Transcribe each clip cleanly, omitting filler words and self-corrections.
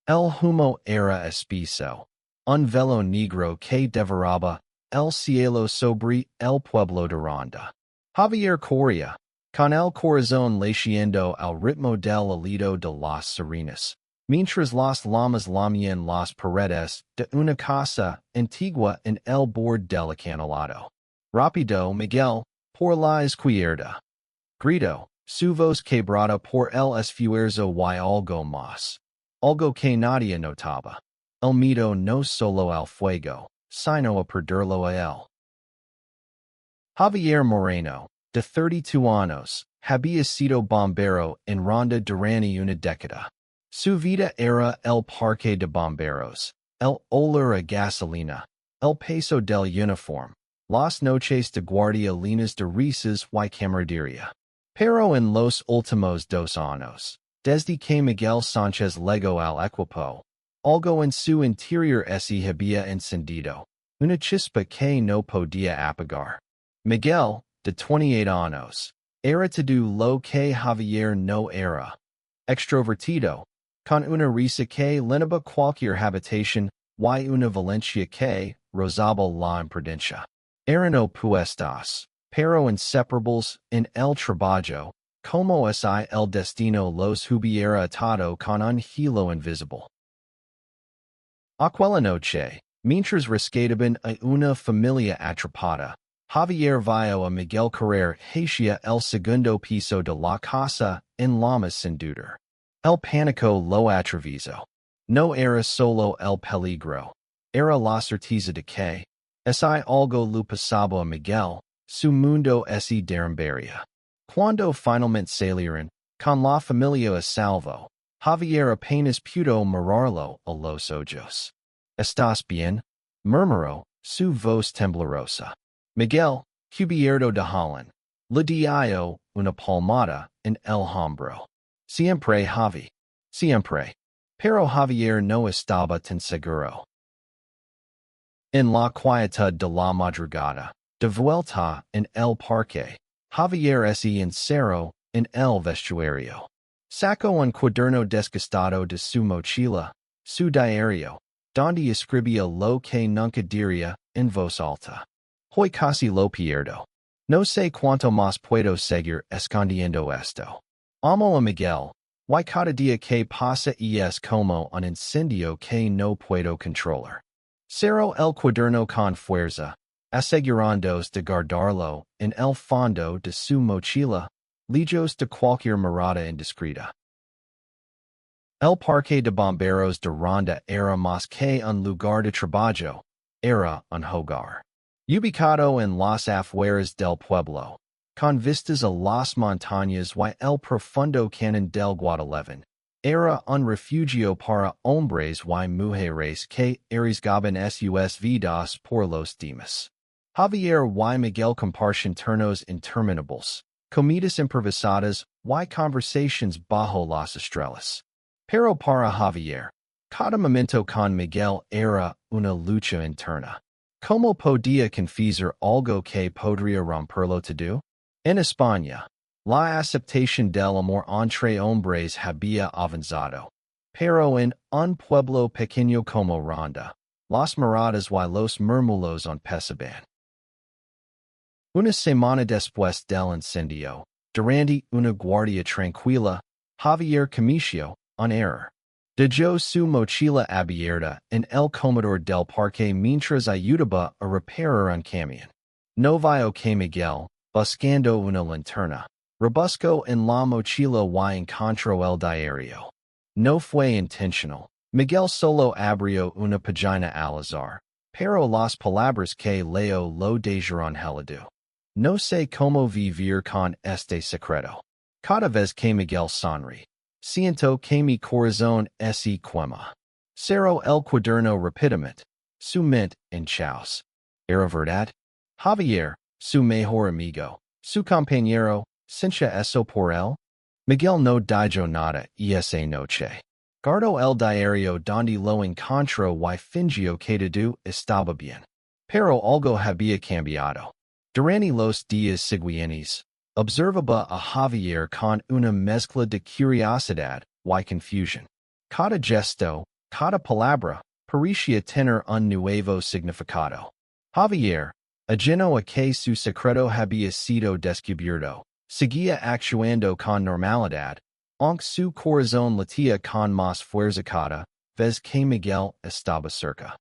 El humo era espeso. Un velo negro que devoraba el cielo sobre el pueblo de Ronda. Javier Coria. Con el corazón latiendo al ritmo del alito de las sirenas. Mientras las llamas lamían las paredes de una casa antigua en el borde del acanalado. Rápido, Miguel, por la izquierda. Grito, su voz quebrada por el esfuerzo y algo más. Algo que nadie notaba. El miedo no solo al fuego, sino a perderlo a él. Javier Moreno, de 32 años, había sido bombero en Ronda durante una década. Su vida era el Parque de Bomberos, el olor a gasolina, el peso del uniforme, las noches de guardia llenas de risas y camaradería. Pero en los últimos 2 años, desde que Miguel Sánchez llegó al equipo, algo en su interior se había encendido, una chispa que no podía apagar. Miguel, de 28 años, era todo lo que Javier no era. Extrovertido, con una risa que llenaba cualquier habitación y una valencia que rozaba la imprudencia. Eran opuestos, pero inseparables en el trabajo, como si el destino los hubiera atado con un hilo invisible. Aquella noche, mientras rescataban a una familia atrapada, Javier vio a Miguel correr hacia el segundo piso de la casa en llamas sin dudar. El pánico lo atravesó. No era solo el peligro, era la certeza de que, si algo le pasaba a Miguel, su mundo se derrumbaría. Cuando finalmente salieron, con la familia a salvo, Javier apenas pudo mirarlo a los ojos. ¿Estás bien? Murmuró, su voz temblorosa. Miguel, cubierto de Holland, le dio una palmada en el hombro. Siempre, Javi. Siempre. Pero Javier no estaba tan seguro. En la quietud de la madrugada, de vuelta en el parque, Javier se encerró en el vestuario. Sacó un cuaderno desgastado de su mochila, su diario, donde escribía lo que nunca diría en voz alta. Hoy casi lo pierdo. No sé cuánto más puedo seguir escondiendo esto. Amo a Miguel, y cada día que pasa es como un incendio que no puedo controlar. Cerró el cuaderno con fuerza, asegurándose de guardarlo en el fondo de su mochila, lejos de cualquier mirada indiscreta. El Parque de Bomberos de Ronda era más que un lugar de trabajo, era un hogar. Ubicado en las afueras del pueblo, con vistas a las montañas y el profundo cañón del Guadalete, era un refugio para hombres y mujeres que arriesgaban sus vidas por los demás. Javier y Miguel compartían turnos interminables, comidas improvisadas y conversations bajo las estrellas. Pero para Javier, cada momento con Miguel era una lucha interna. ¿Cómo podía confesar algo que podría romperlo todo? En España, la aceptación del amor entre hombres había avanzado. Pero en un pueblo pequeño como Ronda, las miradas y los murmullos empezaban. Una semana después del incendio, durante una guardia tranquila, Javier cometió un error. Dejó su mochila abierta en el comedor del parque mientras ayudaba a reparar un camión. No vio que Miguel, buscando una linterna, rebuscó en la mochila y encontró el diario. No fue intencional. Miguel solo abrió una página al azar, pero las palabras que leo lo dejaron helado. No sé cómo vivir con este secreto. Cada vez que Miguel sonríe, siento que mi corazón se quema. Cerró el cuaderno rápidamente. Su mente en chaos. ¿Era verdad? Javier, su mejor amigo, su compañero, ¿sentía eso por él? Miguel no dijo nada esa noche. Guardó el diario donde lo encontró y fingió que todo estaba bien. Pero algo había cambiado. Durante los días siguientes, observaba a Javier con una mezcla de curiosidad y confusión. Cada gesto, cada palabra, parecía tener un nuevo significado. Javier, ajeno a que su secreto había sido descubierto, seguía actuando con normalidad, aunque su corazón latía con más fuerza cada vez que Miguel estaba cerca.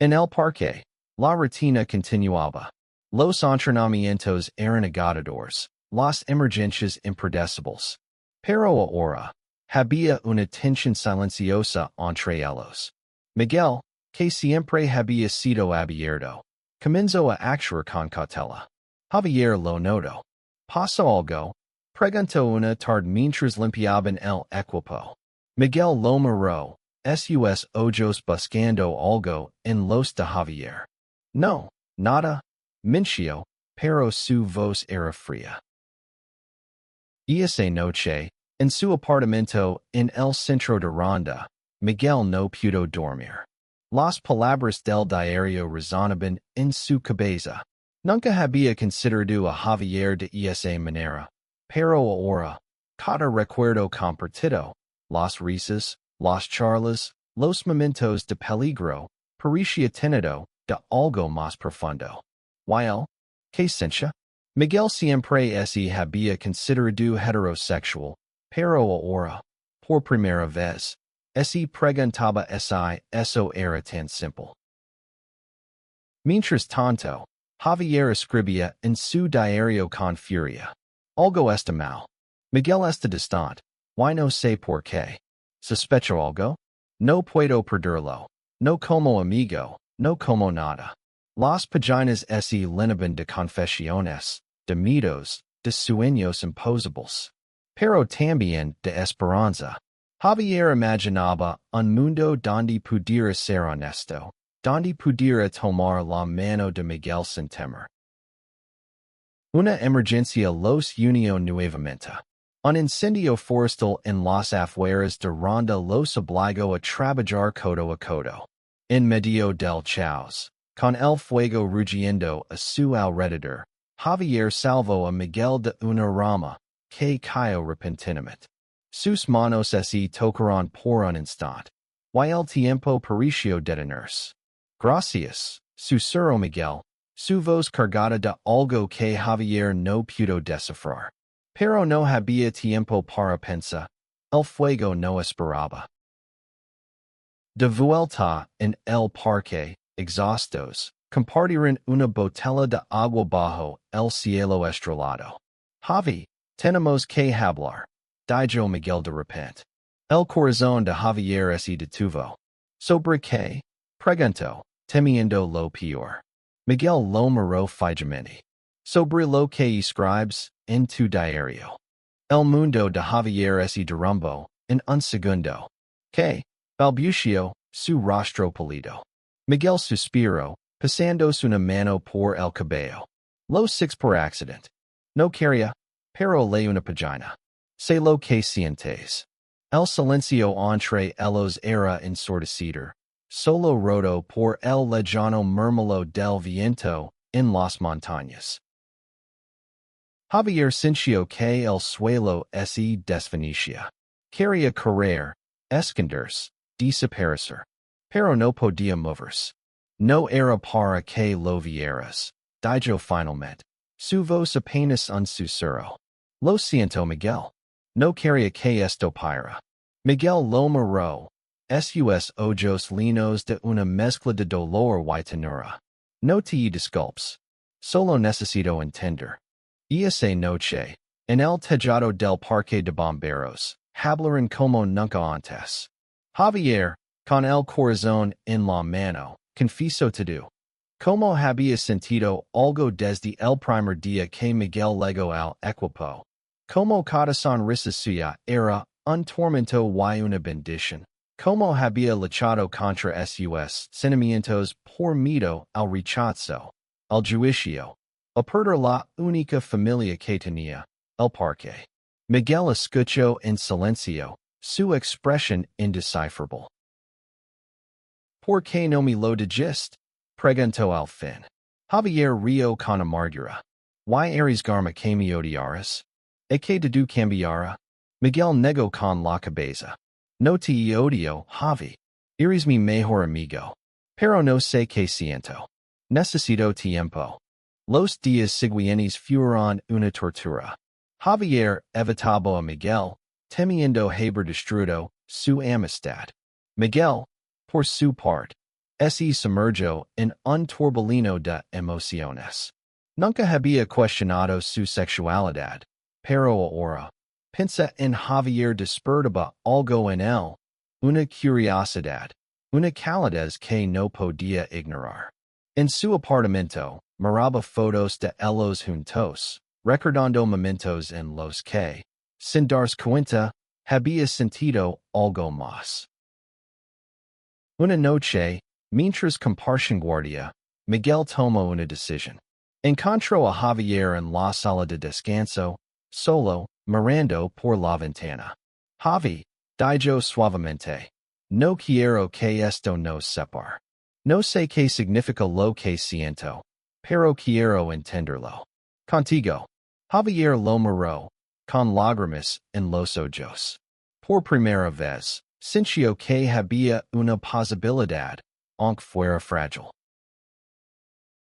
En el parque, la rutina continuaba. Los entrenamientos eran agotadores, las emergencias impredecibles. Pero ahora, había una tensión silenciosa entre ellos. Miguel, que siempre había sido abierto, comenzó a actuar con cautela. Javier lo notó. ¿Pasó algo? Preguntó una tarde mientras limpiaban el equipo. Miguel lo miró, sus ojos buscando algo en los de Javier. No, nada, mintió, pero su voz era fría. Esa noche, en su apartamento en el centro de Ronda, Miguel no pudo dormir. Las palabras del diario resonaban en su cabeza. Nunca había considerado a Javier de esa manera, pero ahora, cada recuerdo compartido, las risas, las charlas, los momentos de peligro, parecía tenido de algo más profundo. While, que sentia? Miguel siempre se había considerado heterosexual, pero ahora, por primera vez, se preguntaba si eso era tan simple. Mientras tanto, Javier escribía en su diario con furia. Algo está mal. Miguel está distante. Why no sé por qué. Sospecho algo? No puedo perderlo. No como amigo, no como nada. Las páginas se llenaban de confesiones, de mitos, de sueños imposibles. Pero también de esperanza. Javier imaginaba un mundo donde pudiera ser honesto, donde pudiera tomar la mano de Miguel sin temer. Una emergencia los unió nuevamente. Un incendio forestal en las afueras de Ronda los obligó a trabajar codo a codo. En medio del caos, con el fuego rugiendo a su alrededor, Javier salvó a Miguel de una rama que cayó repentinamente. Sus manos se tocaron por un instante. Y el tiempo pareció detenerse. Gracias, susurró Miguel, su voz cargada de algo que Javier no pudo descifrar. Pero no había tiempo para pensar. El fuego no esperaba. De vuelta en el parque, exhaustos, compartieron una botella de agua bajo el cielo estrellado. Javi, tenemos que hablar, dijo Miguel de repente. El corazón de Javier se detuvo. ¿Sobre qué? Preguntó, temiendo lo peor. Miguel lo miró fijamente. Sobre lo que escribes en tu diario. El mundo de Javier se derrumbó en un segundo. ¿Qué? Balbució, su rostro pálido. Miguel suspiró, pasándose una mano por el cabello. Los six por accidente. No quería, pero le una página. Sé lo que sientes. El silencio entre ellos era ensordecido, solo roto por el lejano murmullo del viento en las montañas. Javier sintió que el suelo se desvanecía. Quería correr, esconderse, desaparecer, pero no podía moverse. No era para que lo vieras, dijo finalmente. Su voz apenas un susurro. Lo siento, Miguel. No quería que esto para. Miguel lo miró, sus ojos llenos de una mezcla de dolor y ternura. No te disculpes. Solo necesito entender. Esa noche, en el tejado del Parque de Bomberos, hablaron como nunca antes. Javier, con el corazón en la mano, confesó todo. Como había sentido algo desde el primer día que Miguel llegó al equipo. Como cada sonrisa suya era un tormento y una bendición. Como había luchado contra sus sentimientos por miedo al rechazo, al juicio, a perder la única familia que tenía, el parque. Miguel escuchó en silencio, su expresión indescifrable. ¿Por qué no me lo dijiste? Preguntó al fin. Javier rió con amargura. ¿Y arriesgarme que me odiaras? ¿E que de du cambiara? Miguel negó con la cabeza. No te odio, Javi. Eres mi mejor amigo. Pero no sé qué siento. Necesito tiempo. Los días siguientes fueron una tortura. Javier evitaba a Miguel, temiendo haber destruido su amistad. Miguel, por su parte, se sumergió en un torbellino de emociones. Nunca había cuestionado su sexualidad, pero ahora, piensa en Javier despertaba algo en él, una curiosidad, una calidez que no podía ignorar. En su apartamento, miraba fotos de ellos juntos, recordando momentos en los que, sin darse cuenta, había sentido algo más. Una noche, mientras compartían guardia, Miguel tomó una decisión. Encontró a Javier en la sala de descanso, solo, mirando por la ventana. Javi, dijo suavemente. No quiero que esto nos separe. No sé qué significa lo que siento, pero quiero entenderlo. Contigo. Javier lo miró, con lágrimas en los ojos. Por primera vez, sintió que había una posibilidad, aunque fuera frágil.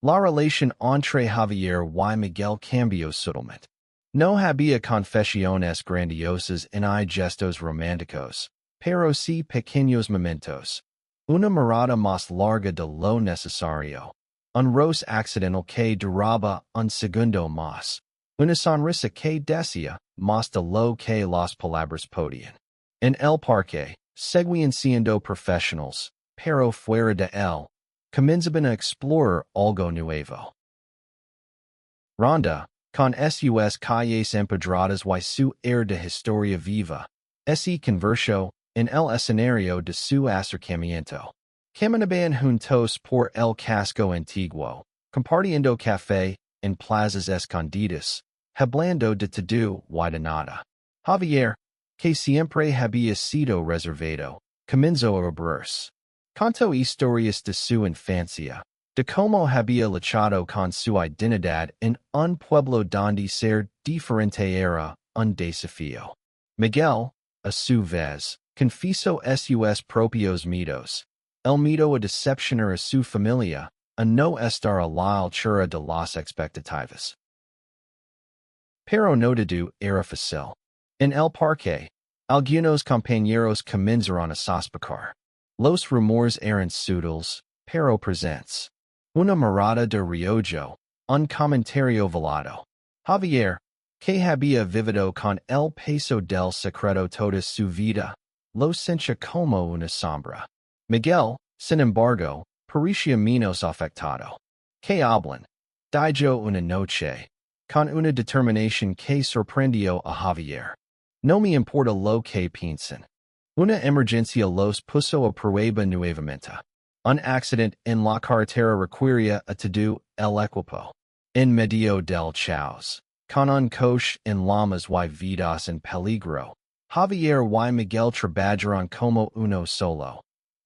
La relación entre Javier y Miguel cambió sutilmente. No había confesiones grandiosas ni gestos románticos, pero sí pequeños momentos. Una mirada más larga de lo necesario. Un roce accidental que duraba un segundo más. Una sonrisa que decía más de lo que las palabras podían. En el parque, seguían siendo profesionales, pero fuera de él, comenzaban a explorar algo nuevo. Ronda, con sus calles empedradas y su air de historia viva, se convirtió en el escenario de su acercamiento. Caminaban juntos por el casco antiguo, compartiendo café en plazas escondidas, hablando de todo y de nada. Javier, que siempre había sido reservado, comenzó a abrirse. Contó historias de su infancia, de cómo había luchado con su identidad en un pueblo donde ser diferente era un desafío. Miguel, a su vez, confesó sus propios miedos. El miedo a decepcionar a su familia, a no estar a la altura de las expectativas. Pero no todo era fácil. En el parque, algunos compañeros comenzaron a sospechar. Los rumores eran sutiles, pero presentes. Una mirada de reojo, un comentario velado. Javier, que había vivido con el peso del secreto toda su vida, lo sentía como una sombra. Miguel, sin embargo, parecía menos afectado. Que hablan, dijo una noche, con una determinación que sorprendió a Javier. No me importa lo que piensen. Una emergencia los puso a prueba nuevamente. Un accidente en la carretera requería a todo el equipo. En medio del caos, con un coche en llamas y vidas en peligro, Javier y Miguel trabajaron como uno solo.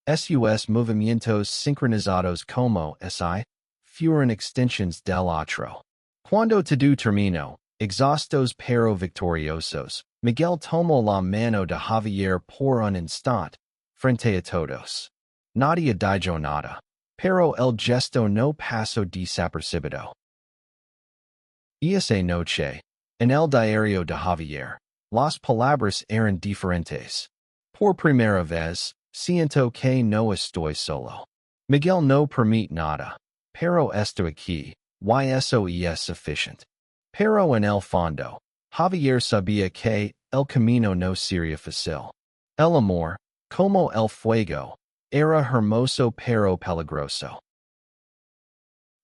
Sus movimientos sincronizados como si fueran extensiones del otro. Cuando todo terminó, exhaustos pero victoriosos, Miguel tomó la mano de Javier por un instante, frente a todos. Nadie dijo nada, pero el gesto no pasó desapercibido. Esa noche, en el diario de Javier, las palabras eran diferentes. Por primera vez, siento que no estoy solo. Miguel no permite nada, pero estoy aquí, y eso es suficiente. Pero en el fondo, Javier sabía que el camino no sería fácil. El amor, como el fuego, era hermoso pero peligroso.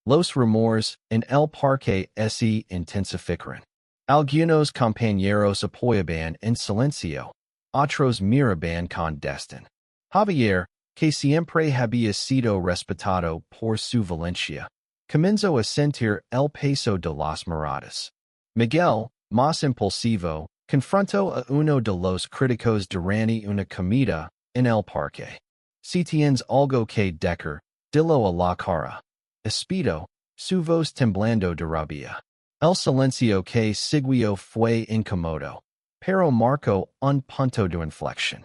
Los rumores en el parque se intensificaron. Algunos compañeros apoyaban en silencio, otros miraban con desdén. Javier, que siempre había sido respetado por su valencia, comenzó a sentir el peso de las miradas. Miguel, más impulsivo, confrontó a uno de los críticos durante una comida en el parque. Si tienes algo que decir, dilo a la cara. Espido, su voz temblando de rabia. El silencio que siguió fue incómodo, pero marcó un punto de inflexión.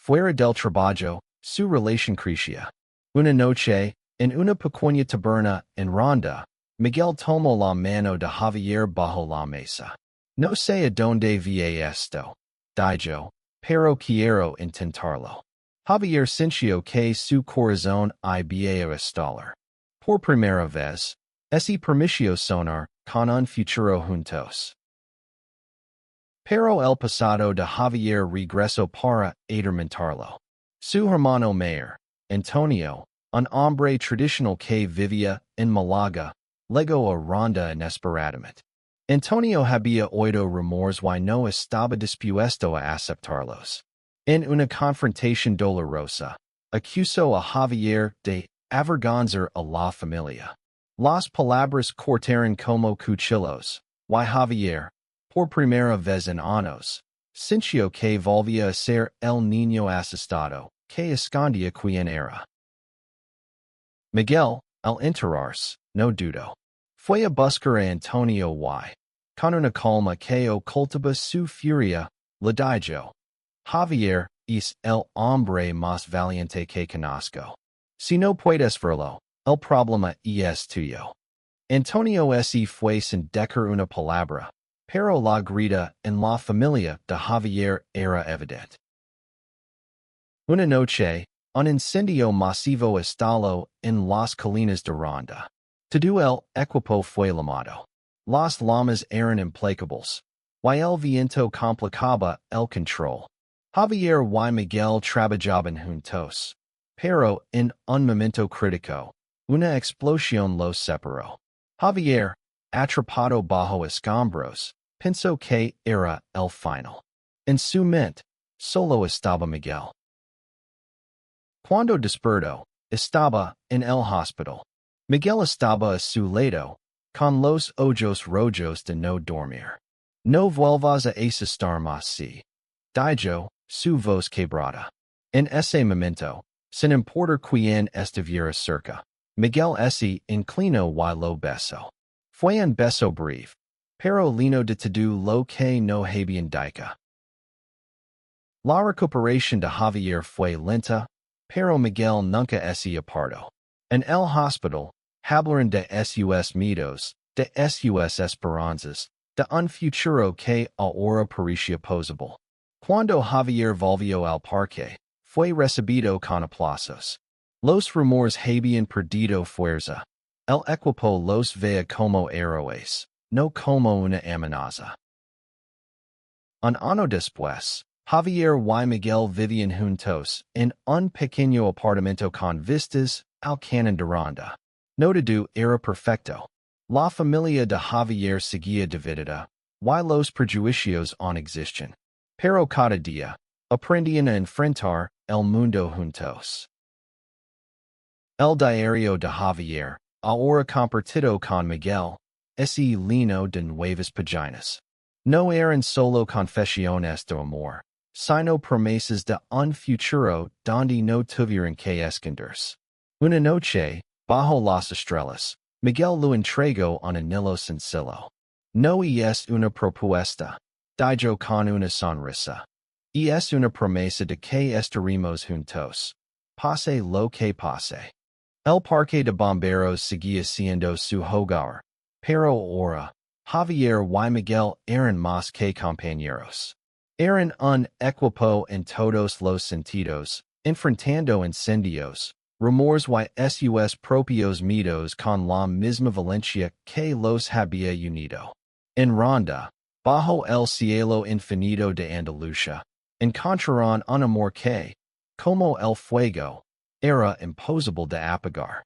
Fuera del trabajo, su relación crecía. Una noche, en una pequeña taberna en Ronda, Miguel tomó la mano de Javier bajo la mesa. No sé a dónde vi esto, dijo, pero quiero intentarlo. Javier sintió que su corazón iba a estallar. Por primera vez, ese permitió sonar con un futuro juntos. Pero el pasado de Javier regresó para atormentarlo. Su hermano mayor, Antonio, un hombre tradicional que vivía en Málaga, llegó a Ronda inesperadamente. Antonio había oído rumores y no estaba dispuesto a aceptarlos. En una confrontación dolorosa, acusó a Javier de avergonzar a la familia. Las palabras cortaron como cuchillos, y Javier, por primera vez en años, sintió que volvía a ser el niño asustado, que escondía quien era. Miguel, al enterarse, no dudó. Fue a buscar a Antonio y, con una calma que ocultaba su furia, le dijo: Javier es el hombre más valiente que conozco. Si no puedes verlo, el problema es tuyo. Antonio se fue sin decir una palabra, pero la grita en la familia de Javier era evidente. Una noche, un incendio masivo estalló en las colinas de Ronda. Todo el equipo fue llamado. Las llamas eran implacables, y el viento complicaba el control. Javier y Miguel trabajaban juntos, pero en un momento crítico, una explosión los separó. Javier, atrapado bajo escombros, pensó que era el final. En su mente, solo estaba Miguel. Cuando despertó, estaba en el hospital. Miguel estaba a su lado, con los ojos rojos de no dormir. No vuelvas a asustar más si, dijo, su voz quebrada. En ese momento, sin importar quién estuviera cerca, Miguel se inclinó y lo besó. Fue un beso breve, pero lleno de todo lo que no había dicho. La recuperación de Javier fue lenta, pero Miguel nunca se apartó. En el hospital, hablaron de sus miedos, de sus esperanzas, de un futuro que ahora parecía posible. Cuando Javier volvió al parque, fue recibido con aplausos. Los rumores habían perdido fuerza. El equipo los veía como héroes, no como una amenaza. Un año después, Javier y Miguel vivían juntos en un pequeño apartamento con vistas al canal de Ronda. No todo era perfecto. La familia de Javier seguía dividida, y los prejuicios aún existían. Pero cada día, aprendían a enfrentar el mundo juntos. El diario de Javier, ahora compartido con Miguel, es lleno de nuevas páginas. No eran solo confesiones de amor, sino promesas de un futuro donde no tuvieran que esconderse. Una noche, bajo las estrellas, Miguel lo entregó un anillo sencillo. No es una propuesta, dijo con una sonrisa. Es una promesa de que estaremos juntos, pase lo que pase. El Parque de Bomberos seguía siendo su hogar, pero ahora, Javier y Miguel eran más que compañeros. Eran un equipo en todos los sentidos, enfrentando incendios, rumores y sus propios miedos con la misma valencia que los había unido. En Ronda, bajo el cielo infinito de Andalucía, encontraron un amor que, como el fuego, era imposible de apagar.